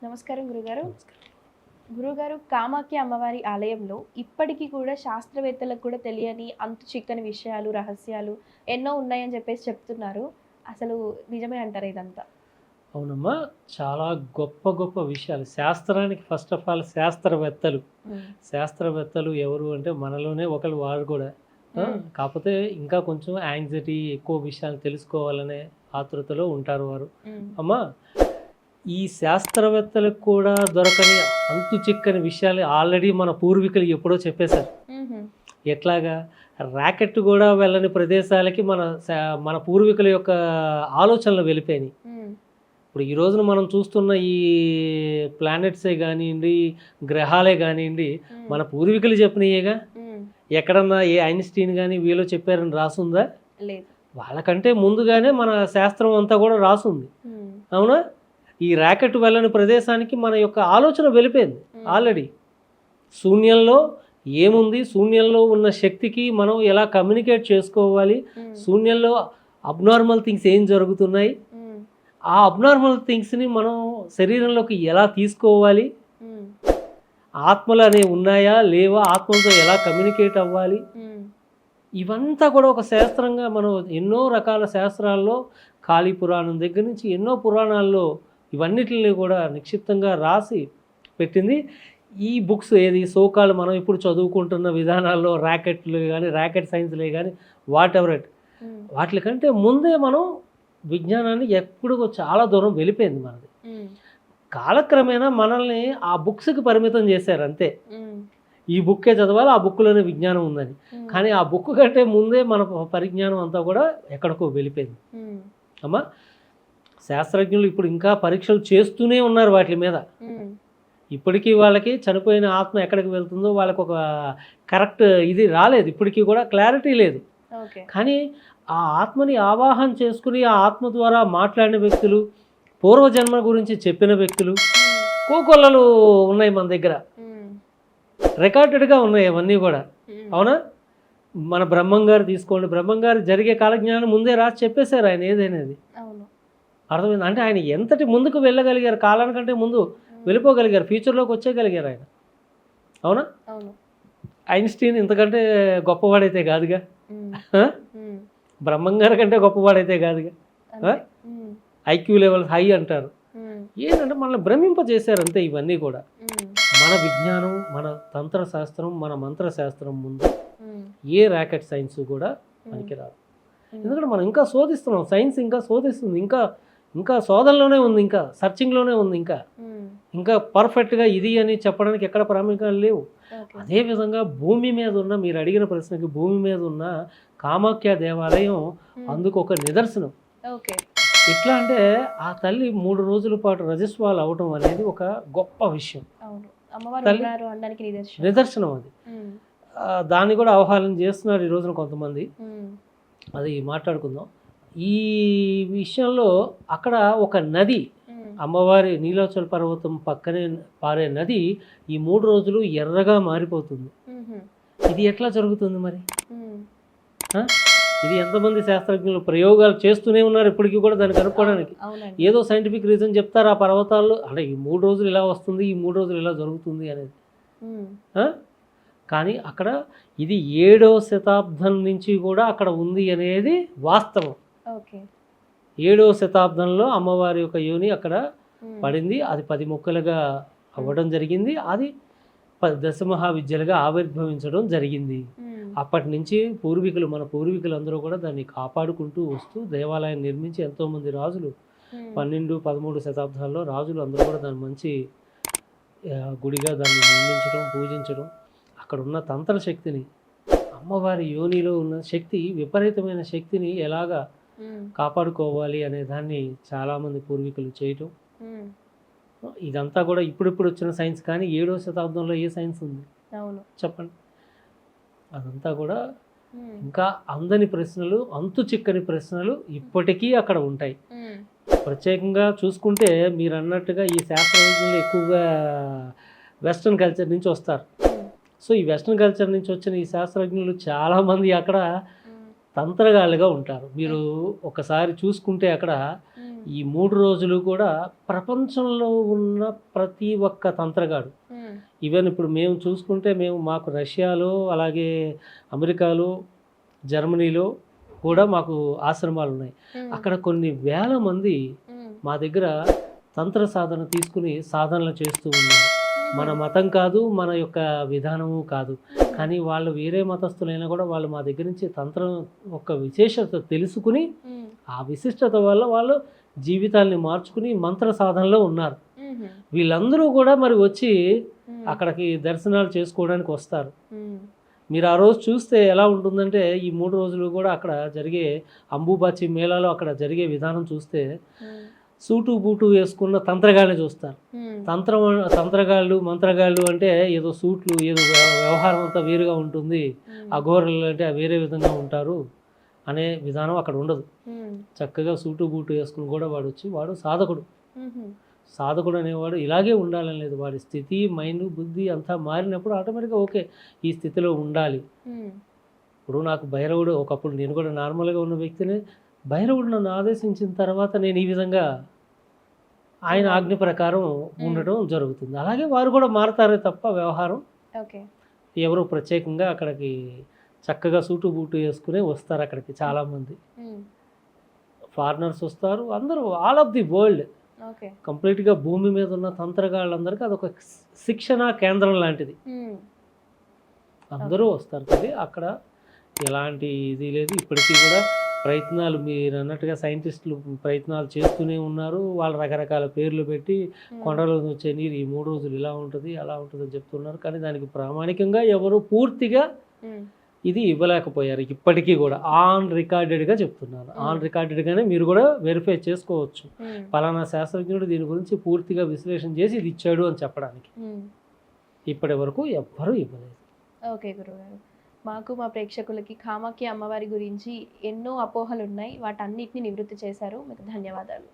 నమస్కారం గురుగారు. గురుగారు, కామాఖ్య అమ్మవారి ఆలయంలో ఇప్పటికీ కూడా శాస్త్రవేత్తలకు కూడా తెలియని అంతు చిక్కని విషయాలు, రహస్యాలు ఎన్నో ఉన్నాయని చెప్పేసి చెప్తున్నారు. అసలు నిజమే అంటారా ఇదంతా? అవునమ్మా. చాలా గొప్ప గొప్ప విషయాలు. శాస్త్రానికి ఫస్ట్ ఆఫ్ ఆల్ శాస్త్రవేత్తలు ఎవరు అంటే మనలోనే ఒకరు వారు కూడా. కాకపోతే ఇంకా కొంచెం యాంగ్జైటీ, ఎక్కువ విషయాలు తెలుసుకోవాలనే ఆతృతలో ఉంటారు వారు. అమ్మా, ఈ శాస్త్రవేత్తలకు కూడా దొరకని అంతు చిక్కని విషయాలు ఆల్రెడీ మన పూర్వీకులు ఎప్పుడో చెప్పేశారు. ఎట్లాగా ర్యాకెట్ కూడా వెళ్ళని ప్రదేశాలకి మన పూర్వీకుల యొక్క ఆలోచనలు వెళ్ళిపోయినాయి. ఇప్పుడు ఈ రోజున మనం చూస్తున్న ఈ ప్లానెట్సే కానివ్వండి, గ్రహాలే కానివ్వండి, మన పూర్వీకులు చెప్పినయేగా. ఎక్కడన్నా ఏ ఐన్స్టీన్ కానీ వీళ్ళు చెప్పారని రాసుందా? లేదు. వాళ్ళకంటే ముందుగానే మన శాస్త్రం అంతా కూడా రాసుంది. అవునా? ఈ ర్యాకెట్ వెళ్ళని ప్రదేశానికి మన యొక్క ఆలోచన వెళ్ళిపోయింది ఆల్రెడీ. శూన్యంలో ఏముంది, శూన్యంలో ఉన్న శక్తికి మనం ఎలా కమ్యూనికేట్ చేసుకోవాలి, శూన్యంలో అబ్నార్మల్ థింగ్స్ ఏం జరుగుతున్నాయి, ఆ అబ్నార్మల్ థింగ్స్ని మనం శరీరంలోకి ఎలా తీసుకోవాలి, ఆత్మలు అనేవి ఉన్నాయా లేవా, ఆత్మలతో ఎలా కమ్యూనికేట్ అవ్వాలి, ఇవంతా కూడా ఒక శాస్త్రంగా మనం ఎన్నో రకాల శాస్త్రాల్లో కాళీ పురాణం దగ్గర నుంచి ఎన్నో పురాణాల్లో ఇవన్నిటిని కూడా నిక్షిప్తంగా రాసి పెట్టింది ఈ బుక్స్. ఏది సోకాలు మనం ఇప్పుడు చదువుకుంటున్న విధానాల్లో ర్యాకెట్లు కానీ, ర్యాకెట్ సైన్స్లే కానీ, వాట్ ఎవర్ ఇట్, వాటికంటే ముందే మనం విజ్ఞానాన్ని ఎప్పుడు చాలా దూరం వెళ్ళిపోయింది మనది. కాలక్రమేణా మనల్ని ఆ బుక్స్కి పరిమితం చేశారు అంతే. ఈ బుక్కే చదవాలి, ఆ బుక్లోనే విజ్ఞానం ఉందని. కానీ ఆ బుక్ కంటే ముందే మన పరిజ్ఞానం అంతా కూడా ఎక్కడికో వెళ్ళిపోయింది. అమ్మా, శాస్త్రజ్ఞులు ఇప్పుడు ఇంకా పరీక్షలు చేస్తూనే ఉన్నారు వాటి మీద. ఇప్పటికీ వాళ్ళకి చనిపోయిన ఆత్మ ఎక్కడికి వెళ్తుందో వాళ్ళకు ఒక కరెక్ట్ ఇది రాలేదు, ఇప్పటికీ కూడా క్లారిటీ లేదు. కానీ ఆ ఆత్మని ఆవాహన చేసుకుని ఆ ఆత్మ ద్వారా మాట్లాడిన వ్యక్తులు, పూర్వజన్మ గురించి చెప్పిన వ్యక్తులు కోకొల్లలు ఉన్నాయి మన దగ్గర, రికార్డెడ్గా ఉన్నాయి అవన్నీ కూడా. అవునా? మన బ్రహ్మంగారు తీసుకోండి, బ్రహ్మంగారు జరిగే కాలజ్ఞానం ముందే రాసి చెప్పేశారు ఆయన ఏదైనది. అర్థమైంది అంటే ఆయన ఎంతటి ముందుకు వెళ్ళగలిగారు, కాలానికంటే ముందు వెళ్ళిపోగలిగారు, ఫ్యూచర్లోకి వచ్చేయగలిగారు ఆయన. అవునా? ఐన్స్టీన్ ఇంతకంటే గొప్పవాడైతే కాదుగా, బ్రహ్మంగారి కంటే గొప్పవాడైతే కాదుగా. ఐక్యూ లెవెల్ హై అంటారు. ఏంటంటే మనల్ని భ్రమింపజేశారు అంతే. ఇవన్నీ కూడా మన విజ్ఞానం, మన తంత్రశాస్త్రం, మన మంత్రశాస్త్రం ముందు ఏ ర్యాకెట్ సైన్స్ కూడా పనికిరాదు. ఎందుకంటే మనం ఇంకా శోధిస్తున్నాం, సైన్స్ ఇంకా శోధిస్తుంది, ఇంకా శోధనలోనే ఉంది, ఇంకా సర్చింగ్లోనే ఉంది, ఇంకా పర్ఫెక్ట్గా ఇది అని చెప్పడానికి ఎక్కడ ప్రాముఖ్యాలు లేవు. అదేవిధంగా భూమి మీద ఉన్న, మీరు అడిగిన ప్రశ్నకి, భూమి మీద ఉన్న కామాఖ్య దేవాలయం అందుకు ఒక నిదర్శనం. ఎట్లా అంటే ఆ తల్లి 3 రోజుల పాటు రజస్వాలు అవటం అనేది ఒక గొప్ప విషయం, నిదర్శనం అది. దాన్ని కూడా ఆహ్వానం చేస్తున్నారు ఈ రోజున కొంతమంది, అది మాట్లాడుకుందాం. ఈ విషయంలో అక్కడ ఒక నది, అమ్మవారి నీలాచల పర్వతం పక్కనే పారే నది ఈ 3 రోజులు ఎర్రగా మారిపోతుంది. ఇది ఎట్లా జరుగుతుంది మరి? ఇది ఎంతమంది శాస్త్రజ్ఞులు ప్రయోగాలు చేస్తూనే ఉన్నారు ఇప్పటికీ కూడా దాన్ని కనుక్కోవడానికి. ఏదో సైంటిఫిక్ రీజన్ చెప్తారు ఆ పర్వతాల్లో, అంటే ఈ 3 రోజులు ఇలా వస్తుంది, ఈ 3 రోజులు ఇలా జరుగుతుంది అనేది. కానీ అక్కడ ఇది 7వ శతాబ్దం నుంచి కూడా అక్కడ ఉంది అనేది వాస్తవం. 7వ శతాబ్దంలో అమ్మవారి యొక్క యోని అక్కడ పడింది, అది 10 ముక్కలుగా అవ్వడం జరిగింది, అది దశమహావిద్యలుగా ఆవిర్భవించడం జరిగింది. అప్పటి నుంచి మన పూర్వీకులందరూ కూడా దాన్ని కాపాడుకుంటూ వస్తూ దేవాలయం నిర్మించి ఎంతోమంది రాజులు 12, 13 శతాబ్దాల్లో రాజులు అందరూ కూడా దాన్ని మంచి గుడిగా దాన్ని నిర్మించడం, పూజించడం, అక్కడ ఉన్న తంత్ర శక్తిని, అమ్మవారి యోనిలో ఉన్న శక్తి, విపరీతమైన శక్తిని ఎలాగా కాపాడుకోవాలి అనే దాన్ని చాలామంది పూర్వీకులు చేయటం. ఇదంతా కూడా ఇప్పుడిప్పుడు వచ్చిన సైన్స్, కానీ 7వ శతాబ్దంలో ఏ సైన్స్ ఉంది చెప్పండి? అదంతా కూడా ఇంకా అందని ప్రశ్నలు, అంతు చిక్కని ప్రశ్నలు ఇప్పటికీ అక్కడ ఉంటాయి. ప్రత్యేకంగా చూసుకుంటే మీరు అన్నట్టుగా ఈ శాస్త్రజ్ఞులు ఎక్కువగా వెస్ట్రన్ కల్చర్ నుంచి వస్తారు. సో ఈ వెస్ట్రన్ కల్చర్ నుంచి వచ్చిన ఈ శాస్త్రజ్ఞులు చాలామంది అక్కడ తంత్రగాళ్ళుగా ఉంటారు. మీరు ఒకసారి చూసుకుంటే అక్కడ ఈ 3 రోజులు కూడా ప్రపంచంలో ఉన్న ప్రతి ఒక్క తంత్రగాడు, ఈవెన్ ఇప్పుడు మేము చూసుకుంటే మాకు రష్యాలో, అలాగే అమెరికాలో, జర్మనీలో కూడా మాకు ఆశ్రమాలు ఉన్నాయి. అక్కడ కొన్ని వేల మంది మా దగ్గర తంత్ర సాధన తీసుకుని సాధనలు చేస్తూ ఉన్నారు. మన మతం కాదు, మన యొక్క విధానము కాదు, కానీ వాళ్ళు వేరే మతస్థులైనా కూడా వాళ్ళు మా దగ్గర నుంచి తంత్రం ఒక విశేషత తెలుసుకుని ఆ విశిష్టత వల్ల వాళ్ళు జీవితాల్ని మార్చుకుని మంత్ర సాధనలో ఉన్నారు. వీళ్ళందరూ కూడా మరి వచ్చి అక్కడికి దర్శనాలు చేసుకోవడానికి వస్తారు. మీరు ఆ రోజు చూస్తే ఎలా ఉంటుందంటే, ఈ 3 రోజులు కూడా అక్కడ జరిగే అంబుబాచి మేళాలో అక్కడ జరిగే విధానం చూస్తే సూటు బూటు వేసుకున్న తంత్రగాళ్ళని చూస్తారు. తంత్రగాళ్ళు మంత్రగాళ్ళు అంటే ఏదో సూట్లు, ఏదో వ్యవహారం అంతా వేరుగా ఉంటుంది, అఘోరలు అంటే వేరే విధంగా ఉంటారు అనే విధానం అక్కడ ఉండదు. చక్కగా సూటు బూటు వేసుకుని కూడా వాడు సాధకుడు. సాధకుడు అనేవాడు ఇలాగే ఉండాలని లేదు. వాడి స్థితి, మైండ్, బుద్ధి అంతా మారినప్పుడు ఆటోమేటిక్గా ఓకే, ఈ స్థితిలో ఉండాలి. ఇప్పుడు నాకు భైరవుడు, ఒకప్పుడు నేను కూడా నార్మల్గా ఉన్న వ్యక్తిని, భైరవుడు నన్ను ఆదేశించిన తర్వాత నేను ఈ విధంగా ఆయన ఆజ్ఞ ప్రకారం ఉండటం జరుగుతుంది. అలాగే వారు కూడా మారతారే తప్ప వ్యవహారం ఎవరు ప్రత్యేకంగా అక్కడికి చక్కగా సూటు బూటు వేసుకునే వస్తారు. అక్కడికి చాలామంది ఫారినర్స్ వస్తారు, అందరూ ఆల్ ఆఫ్ ది వరల్డ్. కంప్లీట్గా భూమి మీద ఉన్న తంత్రగాళ్ళందరికీ అదొక శిక్షణ కేంద్రం లాంటిది. అందరూ వస్తారు. కానీ అక్కడ ఎలాంటి ఇది లేదు. ఇప్పటికీ కూడా ప్రయత్నాలు, మీరు అన్నట్టుగా సైంటిస్టులు ప్రయత్నాలు చేస్తూనే ఉన్నారు. వాళ్ళు రకరకాల పేర్లు పెట్టి కొండలో వచ్చే నీరు ఈ 3 రోజులు ఇలా ఉంటుంది, అలా ఉంటుంది అని చెప్తున్నారు. కానీ దానికి ప్రామాణికంగా ఎవరు పూర్తిగా ఇది ఇవ్వలేకపోయారు. ఇప్పటికీ కూడా ఆన్ రికార్డెడ్గా చెప్తున్నారు. ఆన్ రికార్డెడ్గానే మీరు కూడా వెరిఫై చేసుకోవచ్చు. పలానా శాస్త్రజ్ఞుడు దీని గురించి పూర్తిగా విశ్లేషణ చేసి ఇది ఇచ్చాడు అని చెప్పడానికి ఇప్పటి వరకు ఎవ్వరూ ఇవ్వలేదు. ఓకే గురుగారు, మాకు మా ప్రేక్షకులకి కామాఖ్య అమ్మవారి గురించి ఎన్నో అపోహలు ఉన్నాయి, వాటన్నిటిని నివృత్తి చేశారు. మీకు ధన్యవాదాలు.